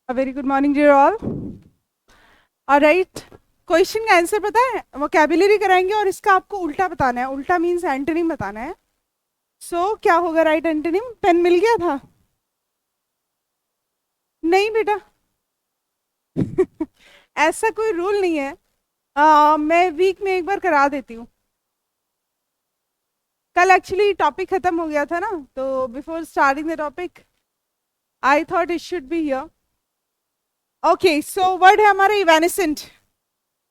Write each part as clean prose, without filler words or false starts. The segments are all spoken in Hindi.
A very good morning, dear all. All right. Question का आंसर पता है? वोकैबुलरी कराएंगे और इसका आपको उल्टा बताना है. उल्टा मीन्स एंटोनिम बताना है. क्या होगा राइट एंटोनिम? पेन मिल गया था? नहीं बेटा. ऐसा कोई रूल नहीं है. मैं वीक में एक बार करा देती हूँ. कल एक्चुअली टॉपिक खत्म हो गया था ना, तो before starting the topic I thought it should be here. Okay, so word है हमारा इवेनिसेंट.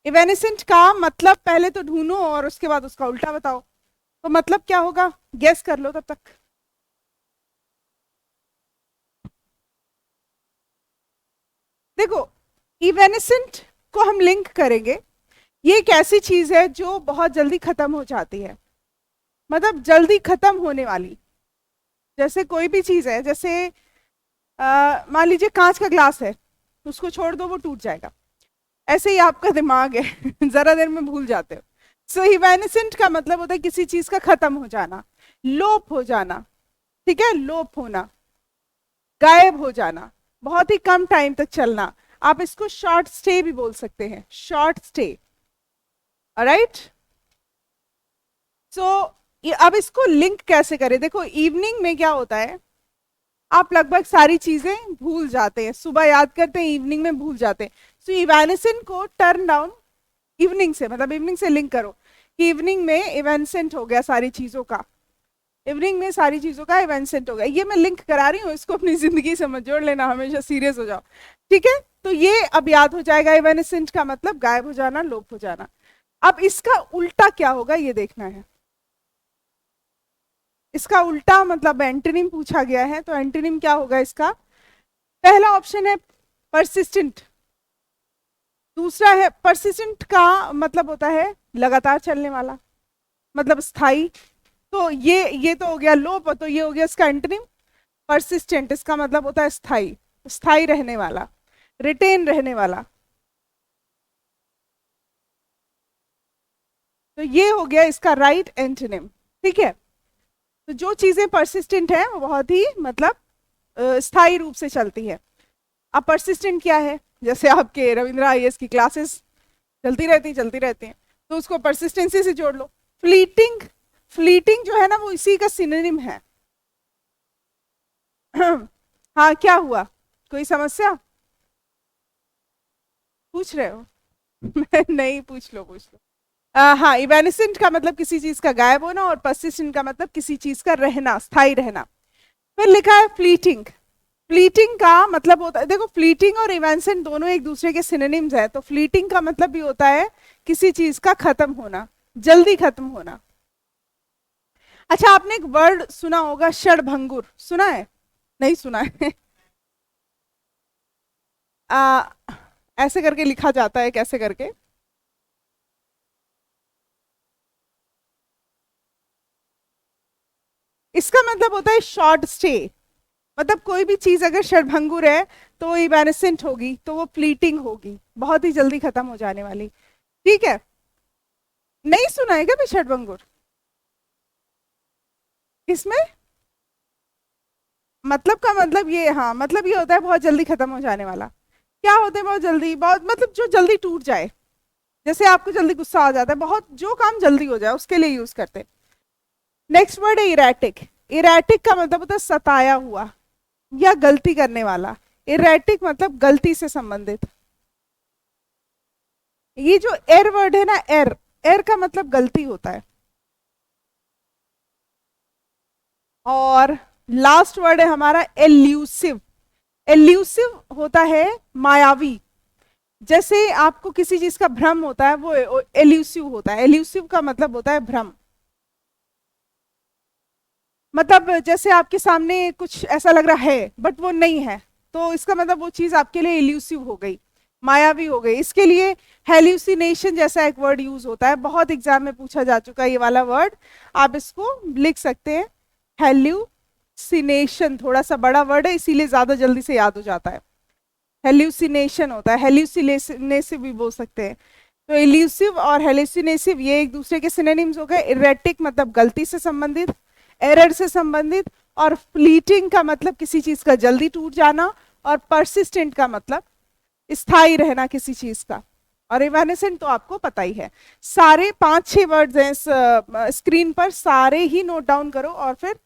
इवेनिसेंट का मतलब पहले तो ढूंढो और उसके बाद उसका उल्टा बताओ. तो मतलब क्या होगा? गेस कर लो तब तक. देखो, इवेनिसेंट को हम लिंक करेंगे. ये एक ऐसी चीज है जो बहुत जल्दी खत्म हो जाती है. मतलब जल्दी खत्म होने वाली. जैसे कोई भी चीज है, जैसे मान लीजिए कांच का ग्लास है, उसको छोड़ दो वो टूट जाएगा. ऐसे ही आपका दिमाग है. जरा देर में भूल जाते हो. सो इवेनिसेंट का मतलब होता है किसी चीज का खत्म हो जाना, लोप हो जाना. ठीक है, लोप होना, गायब हो जाना, बहुत ही कम टाइम तक चलना. आप इसको शॉर्ट स्टे भी बोल सकते हैं, शॉर्ट स्टे. राइट. सो अब इसको लिंक कैसे करें? देखो, इवनिंग में क्या होता है, आप लगभग सारी चीजें भूल जाते हैं. सुबह याद करते हैं, इवनिंग में भूल जाते हैं. सो इवेनिसेंट को टर्न डाउन इवनिंग से, मतलब इवनिंग से लिंक करो कि इवनिंग में इवेंसेंट हो गया सारी चीजों का. इवनिंग में सारी चीजों का इवेंसेंट हो गया. ये मैं लिंक करा रही हूँ, इसको अपनी जिंदगी से मत जोड़ लेना, हमेशा सीरियस हो जाओ. ठीक है, तो ये अब याद हो जाएगा. इवेनिसेंट का मतलब गायब हो जाना, लोप हो जाना. अब इसका उल्टा क्या होगा ये देखना है. इसका उल्टा मतलब एंटोनिम पूछा गया है, तो एंटोनिम क्या होगा इसका? पहला ऑप्शन है परसिस्टेंट. दूसरा है परसिस्टेंट का मतलब होता है लगातार चलने वाला, मतलब स्थाई. तो ये तो हो गया लोप, तो ये हो गया इसका एंटोनिम. परसिस्टेंट इसका मतलब होता है स्थाई, स्थाई रहने वाला, रिटेन रहने वाला. तो ये हो गया इसका राइट एंटोनिम. ठीक है, तो जो चीजें परसिस्टेंट है वो बहुत ही मतलब स्थायी रूप से चलती है. अब परसिस्टेंट क्या है? जैसे आपके रविंद्र आईएएस की क्लासेस चलती रहती हैं, तो उसको परसिस्टेंसी से जोड़ लो. फ्लीटिंग, फ्लीटिंग जो है ना वो इसी का सिनोनिम है. हाँ, क्या हुआ? कोई समस्या पूछ रहे हो? नहीं, पूछ लो पूछ लो. हाँ, इवेनिसेंट का मतलब किसी चीज का गायब होना, और परसिस्टेंट का मतलब किसी चीज का रहना, स्थायी रहना. फिर लिखा है फ्लीटिंग. फ्लीटिंग का मतलब होता है, देखो फ्लीटिंग और इवेंसेंट दोनों एक दूसरे के सिनोनिम्स है. तो फ्लीटिंग का मतलब भी होता है किसी चीज का खत्म होना, जल्दी खत्म होना. अच्छा, आपने एक वर्ड सुना होगा क्षणभंगुर, सुना है? नहीं सुना है? आ, ऐसे करके लिखा जाता है, कैसे करके? इसका मतलब होता है शॉर्ट स्टे. मतलब कोई भी चीज अगर क्षणभंगुर है तो वो इवेनिसेंट होगी, तो वो फ्लीटिंग होगी, बहुत ही जल्दी खत्म हो जाने वाली. ठीक है. नहीं सुना है क्या भी क्षणभंगुर? इसमें मतलब का मतलब ये, हाँ मतलब ये होता है बहुत जल्दी खत्म हो जाने वाला. क्या होता है बहुत जल्दी, बहुत मतलब जो जल्दी टूट जाए. जैसे आपको जल्दी गुस्सा आ जाता है, बहुत जो काम जल्दी हो जाए उसके लिए यूज करते हैं. नेक्स्ट वर्ड है इरेटिक. इरेटिक का मतलब होता है सताया हुआ या गलती करने वाला. इरेटिक मतलब गलती से संबंधित. ये जो एर वर्ड है ना, एर, एर का मतलब गलती होता है. और लास्ट वर्ड है हमारा एल्यूसिव. एल्यूसिव होता है मायावी. जैसे आपको किसी चीज का भ्रम होता है, वो एल्यूसिव होता है. एल्यूसिव का मतलब होता है भ्रम. मतलब जैसे आपके सामने कुछ ऐसा लग रहा है बट वो नहीं है, तो इसका मतलब वो चीज आपके लिए इल्यूसिव हो गई, मायावी हो गई. इसके लिए हेल्यूसिनेशन जैसा एक वर्ड यूज होता है, बहुत एग्जाम में पूछा जा चुका है ये वाला वर्ड. आप इसको लिख सकते हैं, हेल्यूसिनेशन. थोड़ा सा बड़ा वर्ड है इसीलिए ज्यादा जल्दी से याद हो जाता है. हेल्यूसिनेशन होता है, हेल्यूसिनेसिव भी बोल सकते हैं. तो इल्यूसिव और हेल्यूसिनेसिव ये एक दूसरे के सिनोनिम्स हो गए. इरेटिक मतलब गलती से संबंधित, एरर से संबंधित, और फ्लीटिंग का मतलब किसी चीज का जल्दी टूट जाना, और परसिस्टेंट का मतलब स्थायी रहना किसी चीज का, और इवेनेसेंट तो आपको पता ही है। सारे 5-6 वर्ड्स हैं इस स्क्रीन पर, सारे ही नोट डाउन करो और फिर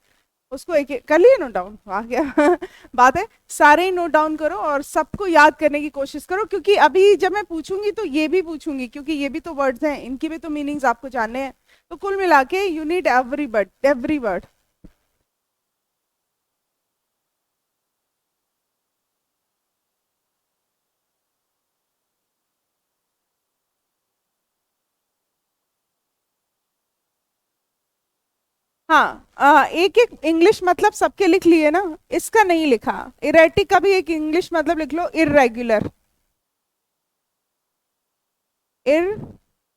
उसको एक एक कर लिए नोट डाउन, आ गया बात है, सारे ही नोट डाउन करो और सबको याद करने की कोशिश करो, क्योंकि अभी जब मैं पूछूंगी तो ये भी पूछूंगी, क्योंकि ये भी तो वर्ड्स हैं, इनकी भी तो मीनिंग्स आपको जानने हैं। तो कुल मिला के यू नीड एवरी वर्ड। हाँ, एक एक इंग्लिश मतलब सबके लिख लिए ना, इसका नहीं लिखा। इरेटिक का भी एक इंग्लिश मतलब लिख लो, इरेगुलर,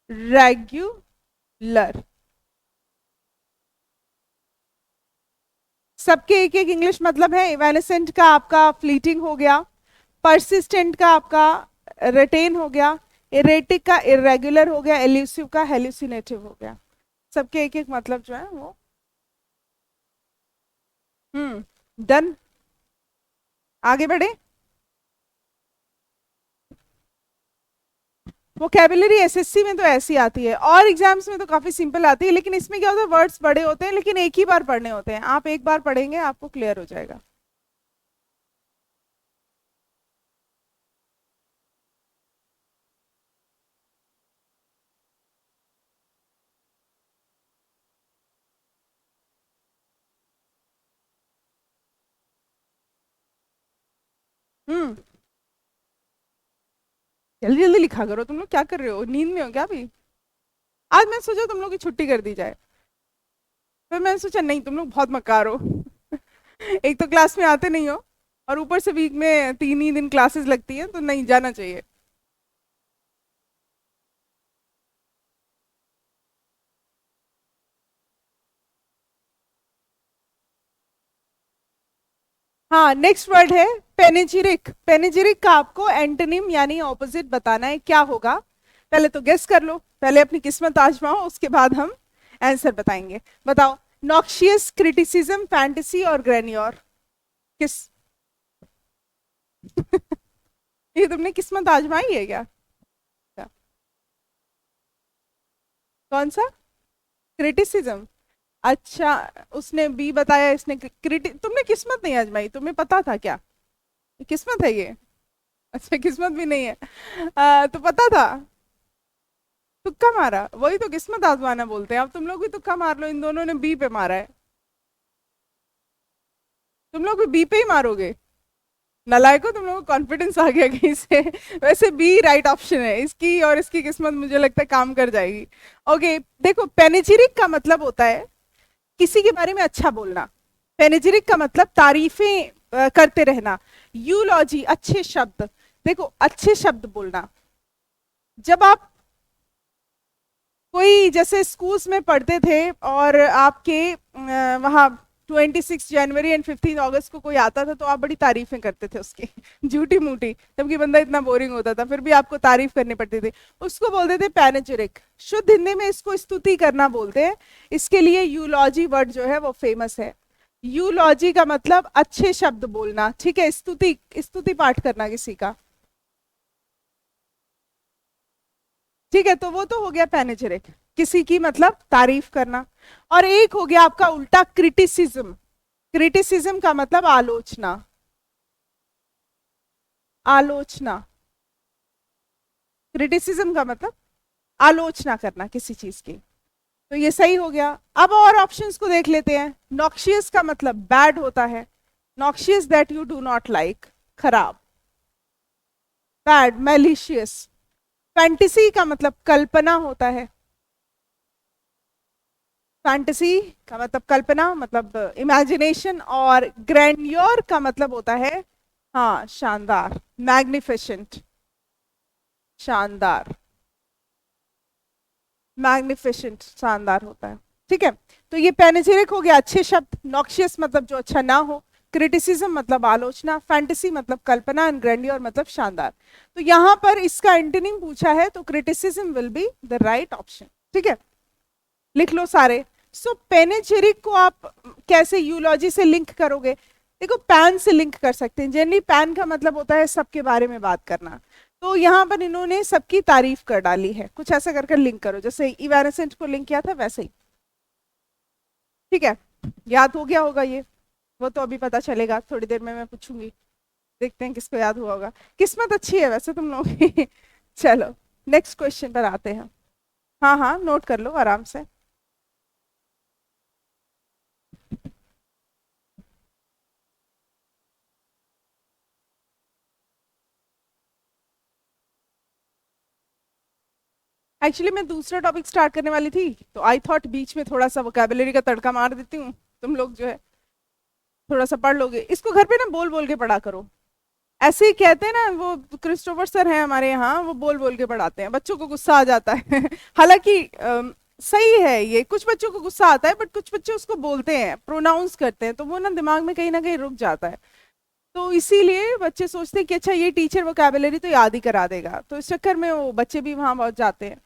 इरेगुलर। सबके एक एक इंग्लिश मतलब है। इवेनेसेंट का आपका फ्लीटिंग हो गया, परसिस्टेंट का आपका रिटेन हो गया, इरेटिक का इरेगुलर हो गया, एल्यूसिव का हेलुसिनेटिव हो गया। सबके एक एक मतलब जो है वो। डन, आगे बढ़े। वोकेबुलरी एसएससी में तो ऐसी आती है, और एग्जाम्स में तो काफी सिंपल आती है, लेकिन इसमें क्या होता है, वर्ड्स बड़े होते हैं लेकिन एक ही बार पढ़ने होते हैं। आप एक बार पढ़ेंगे आपको क्लियर हो जाएगा। हम्म, जल्दी जल्दी लिखा करो। तुम लोग क्या कर रहे हो, नींद में हो क्या अभी? आज मैं सोचा तुम लोग की छुट्टी कर दी जाए, फिर मैंने सोचा नहीं, तुम लोग बहुत मकार हो एक तो क्लास में आते नहीं हो, और ऊपर से वीक में 3 ही दिन क्लासेस लगती हैं, तो नहीं जाना चाहिए। हाँ, नेक्स्ट वर्ड है पेनेजिरिक। पेनेजिरिक का आपको एंटोनिम यानी ऑपोजिट बताना है, क्या होगा? पहले तो गेस कर लो, पहले अपनी किस्मत आजमाओ, उसके बाद हम आंसर बताएंगे। बताओ, नॉक्शियस, क्रिटिसिज्म, फैंटेसी और ग्रेन्योर, किस ये तुमने किस्मत आजमाई है क्या? क्या? कौन सा? क्रिटिसिज्म? अच्छा, उसने बी बताया, इसने तुमने किस्मत नहीं आजमाई, तुम्हें पता था क्या किस्मत है ये? अच्छा, किस्मत भी नहीं है। तो पता था, तुक्का मारा, वही तो किस्मत आजमाना बोलते हैं। अब तुम लोग भी तुक्का मार लो, इन दोनों ने बी पे मारा है, तुम लोग भी बी पे ही मारोगे। नालायको, तुम लोगों को कॉन्फिडेंस आ गया कहीं से वैसे बी राइट ऑप्शन है, इसकी और इसकी किस्मत मुझे लगता है काम कर जाएगी। ओके, देखो, पेनेजिरिक का मतलब होता है किसी के बारे में अच्छा बोलना। पेनेजिरिक का मतलब तारीफें करते रहना। यूलॉजी, अच्छे शब्द। देखो, अच्छे शब्द बोलना, जब आप कोई जैसे स्कूल्स में पढ़ते थे और आपके वहाँ 26 जनवरी एंड 15 अगस्त को कोई आता था तो आप बड़ी तारीफें करते थे उसकी झूठी मूठी, जबकि बंदा इतना बोरिंग होता था, फिर भी आपको तारीफ करनी पड़ती थी। उसको बोलते थे पैनेजिरिक। शुद्ध हिंदी में इसको स्तुति करना बोलते हैं। इसके लिए यूलॉजी वर्ड जो है वो फेमस है। यूलॉजी का मतलब अच्छे शब्द बोलना, ठीक है, स्तुति, स्तुति पाठ करना किसी का, ठीक है। तो वो तो हो गया पैनेजेरिक, किसी की मतलब तारीफ करना। और एक हो गया आपका उल्टा, क्रिटिसिज्म। क्रिटिसिज्म का मतलब आलोचना, आलोचना। क्रिटिसिज्म का मतलब आलोचना करना किसी चीज की। तो ये सही हो गया। अब और ऑप्शंस को देख लेते हैं। नॉक्शियस का मतलब बैड होता है, noxious that you do not like, खराब, बैड, मैलिशियस। फैंटेसी का मतलब कल्पना होता है, फैंटेसी का मतलब कल्पना, मतलब इमेजिनेशन। और ग्रैंडियोर का मतलब होता है, हाँ, शानदार, मैग्निफिसेंट, शानदार, मैग्निफिसेंट, शानदार होता है, ठीक है। तो ये पैनेजेरिक हो गया अच्छे शब्द। नॉक्शियस मतलब जो अच्छा ना हो, क्रिटिसिज्म मतलब आलोचना, फैंटेसी मतलब कल्पना, एंड ग्रैंडियोर मतलब शानदार। तो यहां पर इसका एंटोनिम पूछा है, तो criticism will be the right option, ठीक है। लिख लो सारे। सो पेनेजेरिक को आप कैसे यूलॉजी से लिंक करोगे? देखो पैन से लिंक कर सकते हैं, जनरली पैन का मतलब होता है सबके बारे में बात करना, तो यहाँ पर इन्होंने सबकी तारीफ कर डाली है, कुछ ऐसा कर लिंक करो, जैसे इवेनेसेंट को लिंक किया था वैसे ही। ठीक है, याद हो गया होगा ये, वो तो अभी पता चलेगा, थोड़ी देर में मैं पूछूंगी, देखते हैं किसको याद हुआ होगा। किस्मत अच्छी है वैसे तुम लोगों की। चलो नेक्स्ट क्वेश्चन पर आते हैं। हाँ हाँ नोट कर लो आराम से। एक्चुअली मैं दूसरा टॉपिक स्टार्ट करने वाली थी, तो आई थॉट बीच में थोड़ा सा वोकेबुलरी का तड़का मार देती हूँ, तुम लोग जो है थोड़ा सा पढ़ लोगे, इसको घर पे ना बोल बोल के पढ़ा करो। ऐसे ही कहते हैं ना, वो क्रिस्टोफर सर हैं हमारे यहाँ, वो बोल बोल के पढ़ाते हैं, बच्चों को गुस्सा आ जाता है। हालांकि सही है ये, कुछ बच्चों को गुस्सा आता है, बट कुछ बच्चे उसको बोलते हैं, प्रोनाउंस करते हैं, तो वो ना कहीं रुक जाता है। तो इसीलिए बच्चे सोचते हैं कि अच्छा ये टीचर वोकैबुलरी तो याद ही करा देगा, तो इस चक्कर में वो बच्चे भी वहां पहुंच जाते हैं।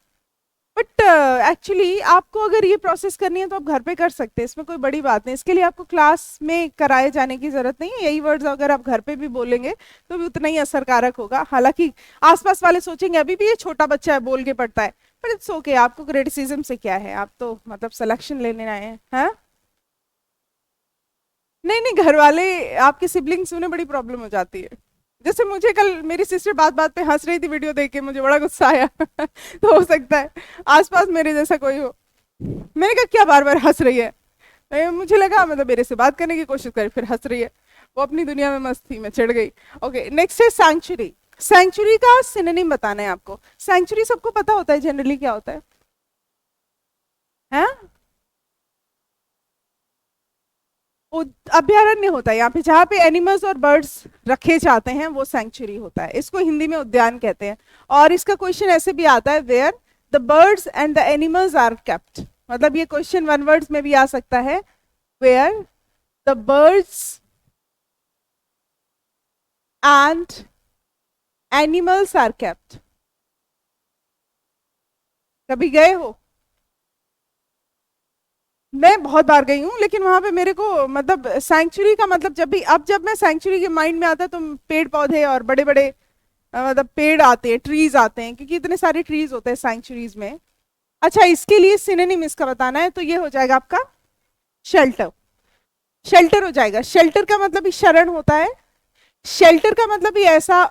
बट एक्चुअली आपको अगर ये प्रोसेस करनी है तो आप घर पे कर सकते हैं, इसमें कोई बड़ी बात नहीं, इसके लिए आपको क्लास में कराए जाने की जरूरत नहीं है। यही वर्ड्स अगर आप घर पे भी बोलेंगे तो भी उतना ही असरकारक होगा। हालांकि आसपास वाले सोचेंगे अभी भी ये छोटा बच्चा है बोल के पढ़ता है, पर इट्स ओके, आपको क्रिटिसिज्म से क्या है, आप तो मतलब सिलेक्शन लेने आए हैं, हाँ? नहीं नहीं, घर वाले, आपके सिबलिंग्स, उन्हें बड़ी प्रॉब्लम हो जाती है। जैसे मुझे कल मेरी सिस्टर बात बात पे हंस रही थी वीडियो देख के, मुझे बड़ा गुस्सा आया। तो हो सकता है आसपास मेरे जैसा कोई हो। मैंने कहा क्या बार बार हंस रही है, मुझे लगा मतलब मेरे से बात करने की कोशिश करी, फिर हंस रही है। वो अपनी दुनिया में मस्त थी, मैं चिढ़ गई। ओके नेक्स्ट है सैंक्चुरी। सैंक्चुरी का सिनोनिम बताना है आपको। सैंक्चुरी सबको पता होता है जनरली क्या होता है, हैं? अभयारण्य होता है यहाँ पे, जहाँ पे एनिमल्स और बर्ड्स रखे जाते हैं, वो सैंक्चुरी होता है, इसको हिंदी में उद्यान कहते हैं। और इसका क्वेश्चन ऐसे भी आता है, where the birds and the animals are kept, मतलब ये क्वेश्चन वन वर्ड्स में भी आ सकता है, where the birds and animals are kept. कभी गए हो? मैं बहुत बार गई हूँ, लेकिन वहां पे मेरे को मतलब सैंक्चुरी का मतलब, जब मैं सैंक्चुरी के माइंड में आता है तो पेड़ पौधे और बड़े बड़े मतलब पेड़ आते हैं, ट्रीज आते हैं, क्योंकि इतने सारे ट्रीज होते हैं सैंक्चुरीज में। अच्छा इसके लिए सिनोनिम इसका बताना है, तो ये हो जाएगा आपका शेल्टर। शेल्टर हो जाएगा, शेल्टर का मतलब ही शरण होता है, शेल्टर का मतलब ही ऐसा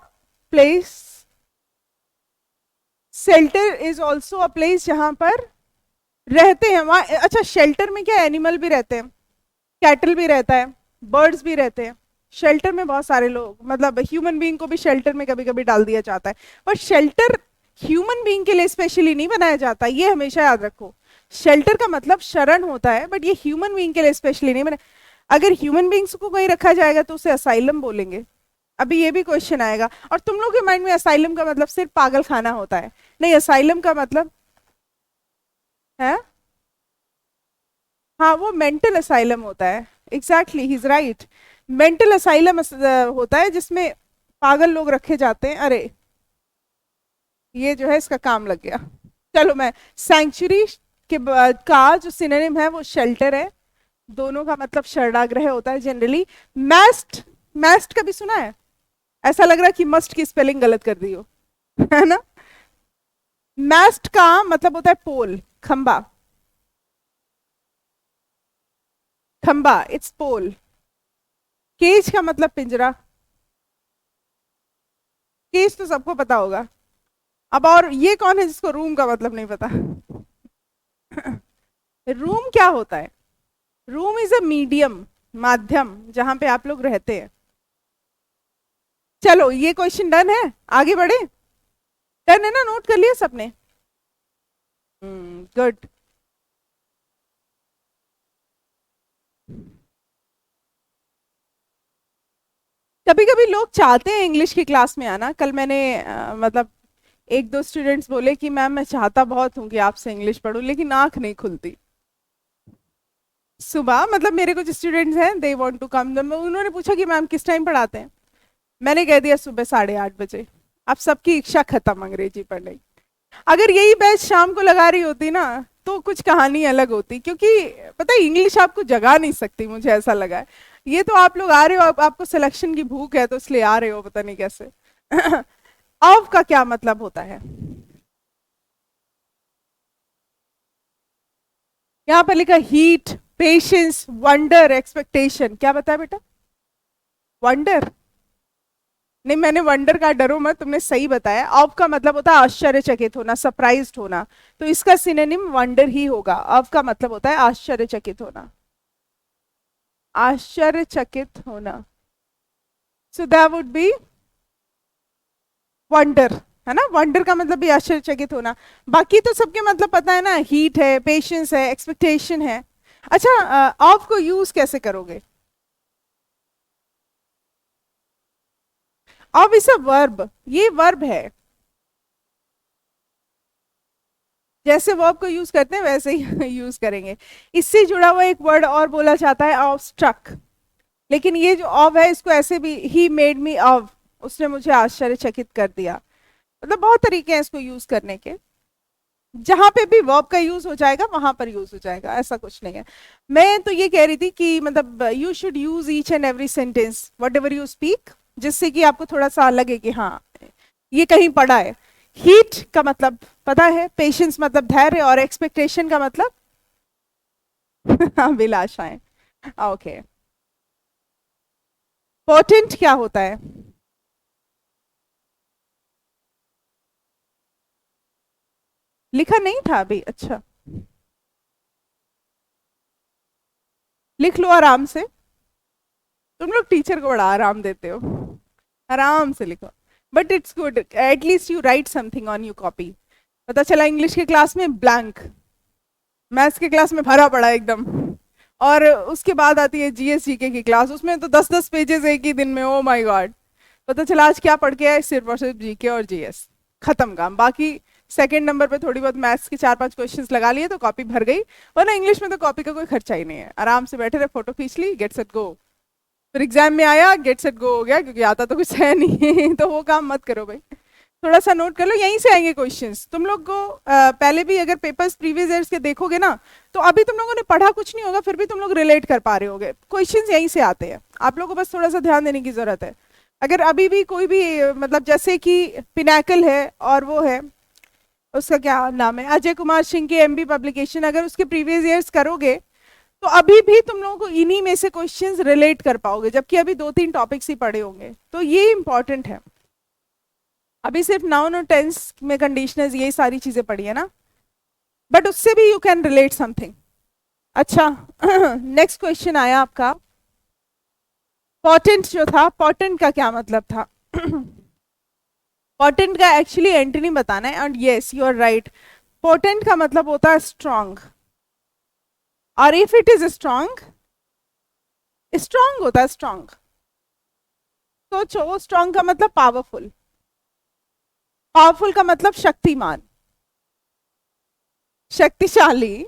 place, shelter is also a place जहां पर रहते हैं वहां। अच्छा शेल्टर में क्या एनिमल भी रहते हैं, कैटल भी रहता है, बर्ड्स भी रहते हैं, शेल्टर में बहुत सारे लोग, मतलब ह्यूमन बीइंग को भी शेल्टर में कभी कभी डाल दिया जाता है, पर शेल्टर ह्यूमन बीइंग के लिए स्पेशली नहीं बनाया जाता, ये हमेशा याद रखो। शेल्टर का मतलब शरण होता है, बट ये ह्यूमन बीइंग के लिए स्पेशली नहीं बना। अगर ह्यूमन बीइंग्स को कहीं रखा जाएगा तो उसे असाइलम बोलेंगे। अभी ये भी क्वेश्चन आएगा, और तुम लोग के माइंड में असाइलम का मतलब सिर्फ पागल खाना होता है, नहीं, असाइलम का मतलब है, हाँ वो मेंटल असाइलम होता है। Exactly he is right, mental asylum होता है जिसमें पागल लोग रखे जाते हैं। अरे ये जो है इसका काम लग गया। चलो मैं सैंक्चुरी के का जो सिनोनिम है वो शेल्टर है, दोनों का मतलब शरणागृह होता है जनरली। मैस्ट, मैस्ट कभी सुना है? ऐसा लग रहा है कि मस्ट की स्पेलिंग गलत कर दी हो, है ना? मैस्ट का मतलब होता है पोल, खंबा, खंबा इट्स पोल। केज का मतलब पिंजरा, केज तो सबको पता होगा। अब और ये कौन है जिसको रूम का मतलब नहीं पता? रूम क्या होता है? रूम इज अ मीडियम, माध्यम जहां पे आप लोग रहते हैं। चलो ये क्वेश्चन डन है, आगे बढ़े? डन है ना, नोट कर लिया सबने? गुड। कभी कभी लोग चाहते हैं इंग्लिश की क्लास में आना। कल मैंने मतलब एक दो स्टूडेंट्स बोले कि मैम मैं चाहता बहुत हूँ कि आपसे इंग्लिश पढूं, लेकिन आंख नहीं खुलती। सुबह मतलब मेरे कुछ स्टूडेंट्स हैं, दे वांट टू कम, उन्होंने पूछा कि मैम किस टाइम पढ़ाते हैं, मैंने कह दिया सुबह 8:30 बजे। अब सबकी इच्छा खत्म अंग्रेजी पढ़ने की। अगर यही बैच शाम को लगा रही होती ना तो कुछ कहानी अलग होती, क्योंकि पता है इंग्लिश आपको जगा नहीं सकती, मुझे ऐसा लगा है। ये तो आप लोग आ रहे हो, आपको सिलेक्शन की भूख है तो इसलिए आ रहे हो, पता नहीं कैसे। ऑफ का क्या मतलब होता है? यहाँ पर लिखा हीट, पेशेंस, वंडर, एक्सपेक्टेशन। क्या बताया बेटा? वंडर? नहीं, मैंने वंडर का, डरो मत, तुमने सही बताया। ऑफ का मतलब होता है आश्चर्यचकित होना, सरप्राइज्ड होना, तो इसका सिनोनिम वंडर ही होगा। ऑफ का मतलब होता है आश्चर्यचकित होना, आश्चर्यचकित होना। So that would be wonder, है ना? वंडर का मतलब भी आश्चर्यचकित होना। बाकी तो सबके मतलब पता है ना, हीट है, पेशेंस है, एक्सपेक्टेशन है। अच्छा, ऑफ को यूज कैसे करोगे? ऑफ इज अ वर्ब, ये वर्ब है। जैसे वर्ब को यूज करते हैं वैसे ही यूज करेंगे। इससे जुड़ा हुआ एक वर्ड और बोला जाता है, ऑफ स्ट्रक। लेकिन ये जो ऑफ है, इसको ऐसे भी, ही मेड मी ऑफ, उसने मुझे आश्चर्यचकित कर दिया। मतलब बहुत तरीके हैं इसको यूज करने के। जहां पे भी वर्ब का यूज हो जाएगा वहां पर यूज हो जाएगा, ऐसा कुछ नहीं है। मैं तो ये कह रही थी कि मतलब you should use each and every sentence what ever you speak, जिससे कि आपको थोड़ा सा लगे कि हाँ ये कहीं पढ़ा है। हीट का मतलब पता है, पेशेंस मतलब धैर्य, और एक्सपेक्टेशन का मतलब अभिलाषाएं। ओके। पोटेंट क्या होता है? लिखा नहीं था अभी? अच्छा, लिख लो आराम से। तुम लोग टीचर को बड़ा आराम देते हो, आराम से लिखो। But it's good, at least you right something on you copy. पता चला इंग्लिश के क्लास में ब्लैंक, मैथ्स के क्लास में भरा पड़ा एकदम, और उसके बाद आती है जीएस जीके की क्लास, उसमें तो 10-10 पेजेस एक ही दिन में। Oh my God! पता चला आज क्या पढ़ के आए, सिर्फ और सिर्फ जीके और जीएस, खत्म काम। बाकी सेकंड नंबर पे थोड़ी बहुत मैथ्स के 4-5 क्वेश्चंस लगा लिए तो कॉपी भर गई। वरना इंग्लिश में तो कॉपी का कोई खर्चा ही नहीं है, आराम से बैठे रहे, फोटो खींच ली, गेट सेट गो। फिर एग्जाम में आया, गेट सेट गो हो गया, क्योंकि आता तो कुछ है नहीं। तो वो काम मत करो भाई, थोड़ा सा नोट कर लो, यहीं से आएंगे क्वेश्चंस तुम लोग को। पहले भी अगर पेपर्स प्रीवियस ईयर्स के देखोगे ना, तो अभी तुम लोगों ने पढ़ा कुछ नहीं होगा, फिर भी तुम लोग रिलेट कर पा रहे होगे, क्वेश्चंस यहीं से आते हैं। आप लोगों को बस थोड़ा सा ध्यान देने की जरूरत है। अगर अभी भी कोई भी मतलब जैसे कि पिनाकल है, और वो है, उसका क्या नाम है, अजय कुमार सिंह की एमबी पब्लिकेशन, अगर उसके प्रीवियस ईयर्स करोगे तो अभी भी तुम लोगों को इन्हीं में से क्वेश्चंस रिलेट कर पाओगे, जबकि अभी 2-3 टॉपिक्स ही पढ़े होंगे, तो ये इंपॉर्टेंट है। अभी सिर्फ नाउन और टेंस में कंडीशनर्स, यही सारी चीजें पढ़ी है ना, बट उससे भी यू कैन रिलेट समथिंग। अच्छा, नेक्स्ट क्वेश्चन आया आपका, पोटेंट जो था, पोटेंट का क्या मतलब था? पोटेंट का एक्चुअली एंटोनी बताना है, and yes you are right. Potent का मतलब होता है स्ट्रांग, और if it is strong, strong होता है स्ट्रांग। सोचो, स्ट्रांग का मतलब पावरफुल, पावरफुल का मतलब शक्तिमान, शक्तिशाली।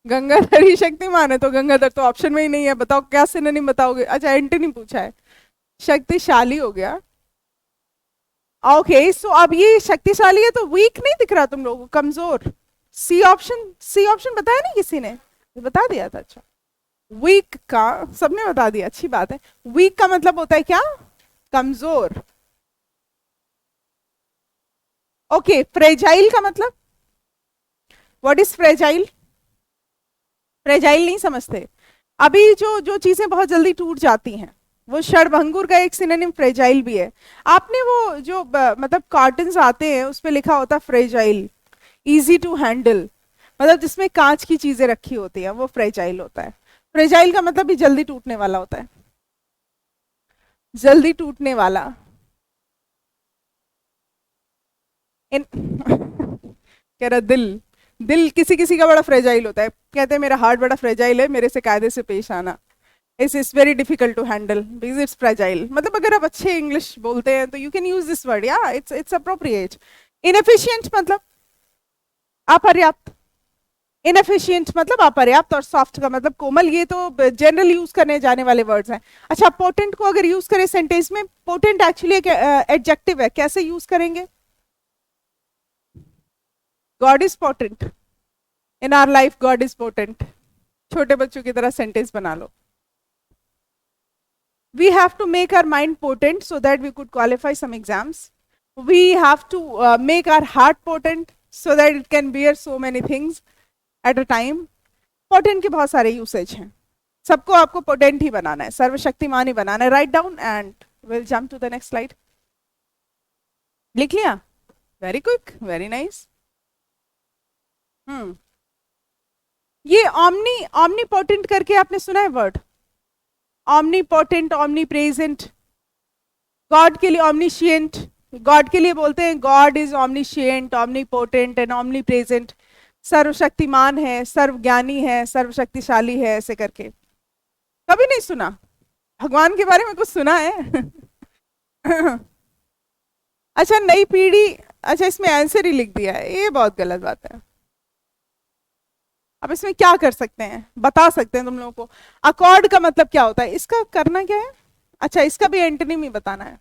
गंगाधर ही शक्तिमान है, तो गंगाधर तो ऑप्शन में ही नहीं है, बताओ क्या सिनोनिम बताओगे? अच्छा, एंटोनिम पूछा है, शक्तिशाली हो गया। ओके, सो अब ये शक्तिशाली है तो वीक नहीं दिख रहा तुम लोगों को, कमजोर। सी ऑप्शन, सी ऑप्शन बताया नहीं किसी ने? बता दिया था? अच्छा, वीक का सबने बता दिया, अच्छी बात है। वीक का मतलब होता है क्या? कमजोर। ओके, फ्रेजाइल का मतलब, व्हाट इज फ्रेजाइल? फ्रेजाइल नहीं समझते? अभी जो जो चीजें बहुत जल्दी टूट जाती हैं, वो क्षणभंगुर का एक सिनोनिम फ्रेजाइल भी है। आपने वो जो मतलब कार्टन्स आते हैं उस पे लिखा होता है फ्रेजाइल, इजी टू हैंडल, मतलब जिसमें कांच की चीजें रखी होती हैं, वो फ्रेजाइल होता है। फ्रेजाइल का मतलब भी जल्दी टूटने वाला होता है, जल्दी टूटने वाला। इन कह रहा दिल, दिल किसी किसी का बड़ा फ्रेजाइल होता है, कहते हैं मेरा हार्ट बड़ा फ्रेजाइल है, मेरे से कायदे से पेश आना, it's very difficult to handle because it's fragile. मतलब अगर आप अच्छे इंग्लिश बोलते हैं तो you can use this word, या इट्स अप्रोप्रिएट। इनएफिशिएंट मतलब अपर्याप्त, इनएफिशिएंट मतलब अपर्याप्त, और सॉफ्ट का मतलब कोमल। ये तो जनरल यूज करने जाने वाले वर्ड्स हैं। अच्छा, पोटेंट को अगर यूज करें सेंटेंस में, पोटेंट एक्चुअली एक एडजेक्टिव है, कैसे यूज करेंगे? God is potent in our life, God is potent. छोटे बच्चों की तरह सेंटेंस बना लो। we have to make our mind potent so that we could qualify some exams. We have to make our heart potent so that it can bear so many things at a time. Potent के बहुत सारे यूसेज हैं, सबको आपको पोटेंट ही बनाना है, सर्वशक्तिमान ही बनाना है. Right down and will jump to the next slide. लिख लिया? Very quick, very nice. ये ऑमनी ऑमनी पोटेंट करके आपने सुना है word? Omnipotent, omnipresent. God के लिए ऑमनीशिएंट, गॉड के लिए बोलते हैं god is omniscient, omnipotent and omnipresent. सर्वशक्तिमान है, सर्वज्ञानी है, सर्वशक्तिशाली है, ऐसे करके. कभी नहीं सुना? भगवान के बारे में कुछ सुना है? अच्छा, नई पीढ़ी. अच्छा, इसमें आंसर ही लिख दिया है, ये बहुत गलत बात है. अब इसमें क्या कर सकते हैं, बता सकते हैं तुम लोगों को. अकॉर्ड का मतलब क्या होता है, इसका करना क्या है? अच्छा, इसका भी एंटोनिम ही बताना है.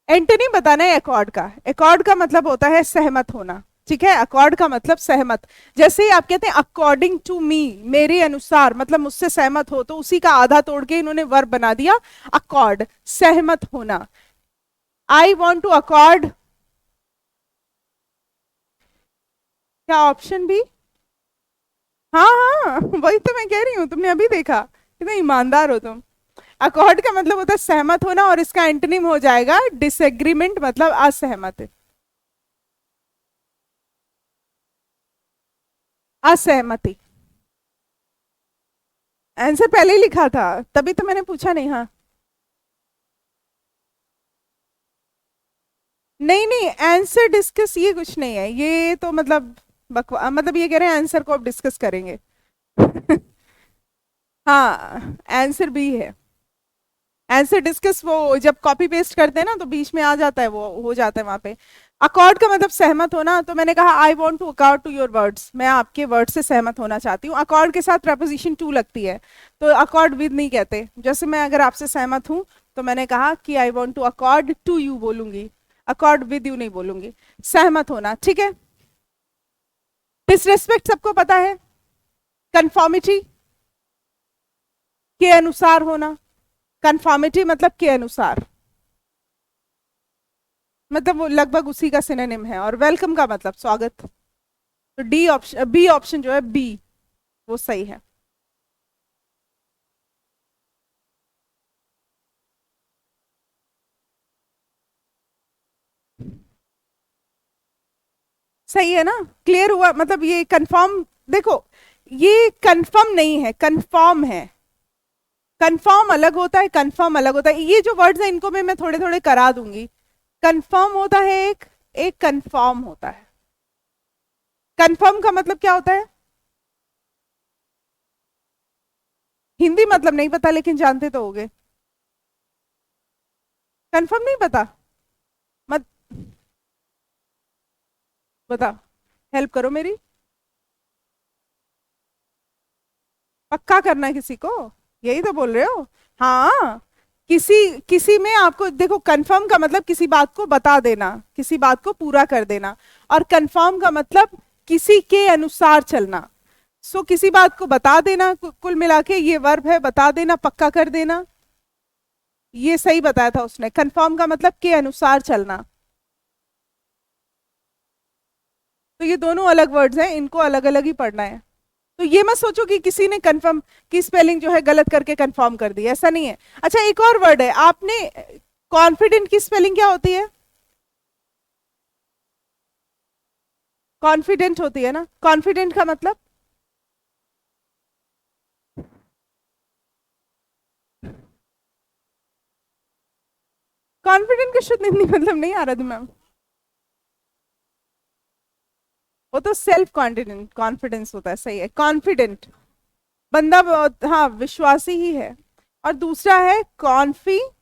एंटोनिम बताना है अकॉर्ड का. अकॉर्ड का मतलब होता है सहमत होना. ठीक है, अकॉर्ड का मतलब सहमत. जैसे ही आप कहते हैं अकॉर्डिंग टू मी, मेरे अनुसार, मतलब मुझसे सहमत हो, तो उसी का आधा तोड़ के इन्होंने वर्ब बना दिया अकॉर्ड, सहमत होना. I want to accord. क्या ऑप्शन भी? हाँ हाँ, वही तो मैं कह रही हूं, तुमने अभी देखा. कितना ईमानदार हो तुम. अकॉर्ड का मतलब होता है सहमत होना, और इसका एंटोनिम हो जाएगा डिसएग्रीमेंट, मतलब असहमत. असहमति. आंसर पहले ही लिखा था, तभी तो मैंने पूछा नहीं. हाँ, नहीं नहीं, आंसर डिस्कस ये कुछ नहीं है, ये तो मतलब मतलब ये कह रहे हैं आंसर को अब डिस्कस करेंगे. हाँ, आंसर भी है. आंसर डिस्कस वो जब कॉपी पेस्ट करते हैं ना, तो बीच में आ जाता है, वो हो जाता है वहां पे. अकॉर्ड का मतलब सहमत होना, तो मैंने कहा I want to accord to your words, मैं आपके वर्ड से सहमत होना चाहती हूँ. अकॉर्ड के साथ प्रपोजिशन टू लगती है, तो अकॉर्ड विद नहीं कहते. जैसे मैं अगर आपसे सहमत हूँ, तो मैंने कहा कि I want to accord to you बोलूंगी, अकॉर्ड विद यू नहीं बोलूंगी. सहमत होना, ठीक है. डिसरेस्पेक्ट सबको पता है. कंफॉर्मिटी, के अनुसार होना. कंफॉर्मिटी मतलब के अनुसार, मतलब वो लगभग उसी का सिनोनिम है. और वेलकम का मतलब स्वागत. तो डी ऑप्शन, बी ऑप्शन जो है, बी, वो सही है. सही है ना? क्लियर हुआ? मतलब ये कंफर्म, देखो ये कंफर्म नहीं है, कंफर्म है. कंफर्म अलग होता है, कंफर्म अलग होता है. ये जो वर्ड्स हैं इनको मैं थोड़े थोड़े करा दूंगी. कंफर्म होता है एक, एक कंफर्म होता है. कंफर्म का मतलब क्या होता है? हिंदी मतलब नहीं पता, लेकिन जानते तो होगे. कंफर्म नहीं पता? मत बता, हेल्प करो मेरी. पक्का करना है किसी को, यही तो बोल रहे हो. हाँ, किसी किसी में आपको देखो, कंफर्म का मतलब किसी बात को बता देना, किसी बात को पूरा कर देना. और कंफर्म का मतलब किसी के अनुसार चलना. सो किसी बात को बता देना, कुल मिला के ये वर्ब है, बता देना, पक्का कर देना. ये सही बताया था उसने. कंफर्म का मतलब के अनुसार चलना. तो ये दोनों अलग वर्ड्स हैं, इनको अलग अलग ही पढ़ना है. तो ये मत सोचो कि किसी ने कंफर्म की स्पेलिंग जो है गलत करके कंफर्म कर दी, ऐसा नहीं है. अच्छा, एक और वर्ड है, आपने कॉन्फिडेंट की स्पेलिंग क्या होती है? कॉन्फिडेंट होती है ना. कॉन्फिडेंट का मतलब? कॉन्फिडेंट का शुद्ध हिंदी मतलब नहीं आ रहा तुम्हें? वो तो सेल्फ कॉन्फिडेंट, कॉन्फिडेंस होता है. सही है, कॉन्फिडेंट. बंदा हाँ, विश्वासी ही है. और दूसरा है कॉन्फिडेंट.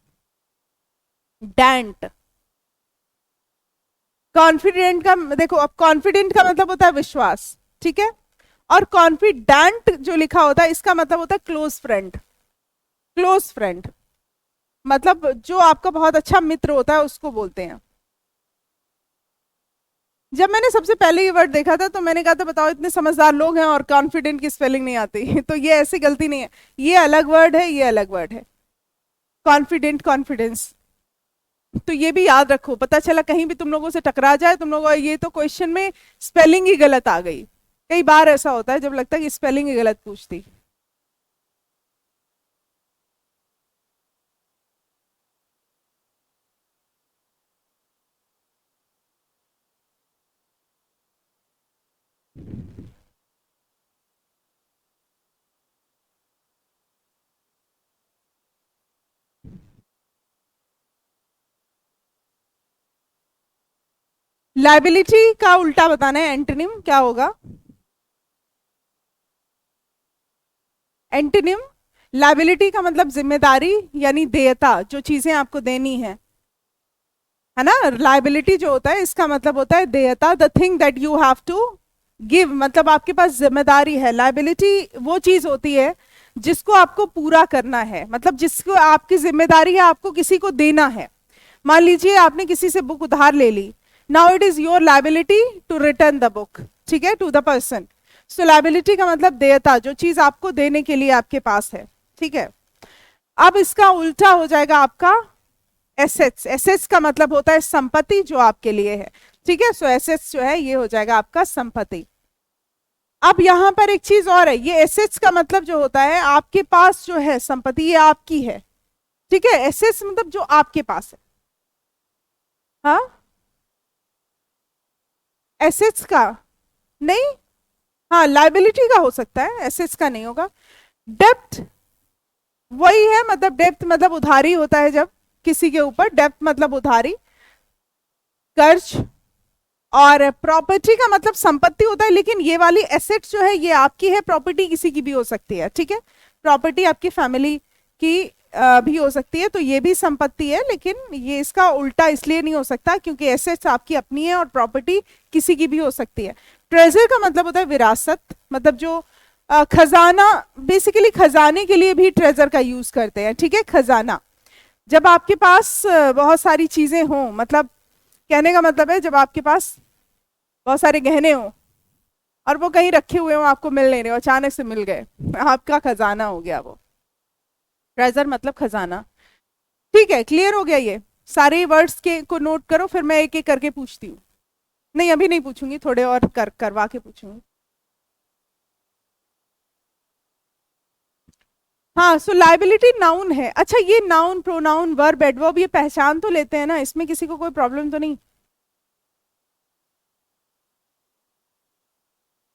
कॉन्फिडेंट का देखो, अब कॉन्फिडेंट का मतलब होता है विश्वास, ठीक है. और कॉन्फिडेंट जो लिखा होता है, इसका मतलब होता है क्लोज फ्रेंड. क्लोज फ्रेंड मतलब जो आपका बहुत अच्छा मित्र होता है, उसको बोलते हैं. जब मैंने सबसे पहले ये वर्ड देखा था तो मैंने कहा था बताओ इतने समझदार लोग हैं और कॉन्फिडेंट की स्पेलिंग नहीं आती तो ये ऐसी गलती नहीं है, ये अलग वर्ड है, ये अलग वर्ड है, कॉन्फिडेंट, कॉन्फिडेंस। तो ये भी याद रखो, पता चला कहीं भी तुम लोगों से टकरा जाए, तुम लोगों ये तो क्वेश्चन में स्पेलिंग ही गलत आ गई। कई बार ऐसा होता है जब लगता है कि स्पेलिंग ही गलत पूछती। लाइबिलिटी का उल्टा बताना है, एंटोनिम क्या होगा? एंटोनिम, लाइबिलिटी का मतलब जिम्मेदारी यानी देयता, जो चीजें आपको देनी है ना। लाइबिलिटी जो होता है इसका मतलब होता है देयता, the thing that you have to give, मतलब आपके पास जिम्मेदारी है। लाइबिलिटी वो चीज होती है जिसको आपको पूरा करना है, मतलब जिसको आपकी जिम्मेदारी है, आपको किसी को देना है। मान लीजिए आपने किसी से बुक उधार ले ली, now it is your liability to return the book, ठीक है, to the person. So liability का मतलब देयता, जो चीज आपको देने के लिए आपके पास है, ठीक है। अब इसका उल्टा हो जाएगा आपका एसेट्स। एसेट्स का मतलब होता है संपत्ति जो आपके लिए है, ठीक है। सो एसेट्स जो है ये हो जाएगा आपका संपत्ति। अब यहां पर एक चीज और है, ये एसेट्स का मतलब जो होता है आपके पास जो है संपत्ति ये आपकी है, ठीक है। एसेट्स मतलब जो आपके पास है, हाँ। एसेट्स का नहीं, हाँ लाइबिलिटी का हो सकता है, एसेट्स का नहीं होगा। डेप्ट वही है, मतलब डेप्थ मतलब उधारी होता है जब किसी के ऊपर, डेप्थ मतलब उधारी, कर्ज। और प्रॉपर्टी का मतलब संपत्ति होता है, लेकिन ये वाली एसेट जो है ये आपकी है, प्रॉपर्टी किसी की भी हो सकती है, ठीक है। प्रॉपर्टी आपकी फैमिली की भी हो सकती है, तो ये भी संपत्ति है, लेकिन ये इसका उल्टा इसलिए नहीं हो सकता क्योंकि एसेट्स आपकी अपनी है और प्रॉपर्टी किसी की भी हो सकती है। ट्रेजर का मतलब होता है विरासत, मतलब जो खजाना, बेसिकली खजाने के लिए भी ट्रेजर का यूज करते हैं, ठीक है। खजाना जब आपके पास बहुत सारी चीजें हों, मतलब कहने का मतलब है जब आपके पास बहुत सारे गहने हो और वो कहीं रखे हुए हो, आपको मिल नहीं रहे हो, अचानक से मिल गए, आपका खजाना हो गया वो। ट्रेजर मतलब खजाना, ठीक है। क्लियर हो गया ये? सारे वर्ड्स के को नोट करो, फिर मैं एक एक करके पूछती हूँ। नहीं अभी नहीं पूछूंगी, थोड़े और करवा के पूछूंगी। हाँ, सो लाइबिलिटी नाउन है। अच्छा, ये नाउन, प्रोनाउन, वर्ब, एडवर्ब ये पहचान तो लेते हैं ना, इसमें किसी को कोई प्रॉब्लम तो नहीं?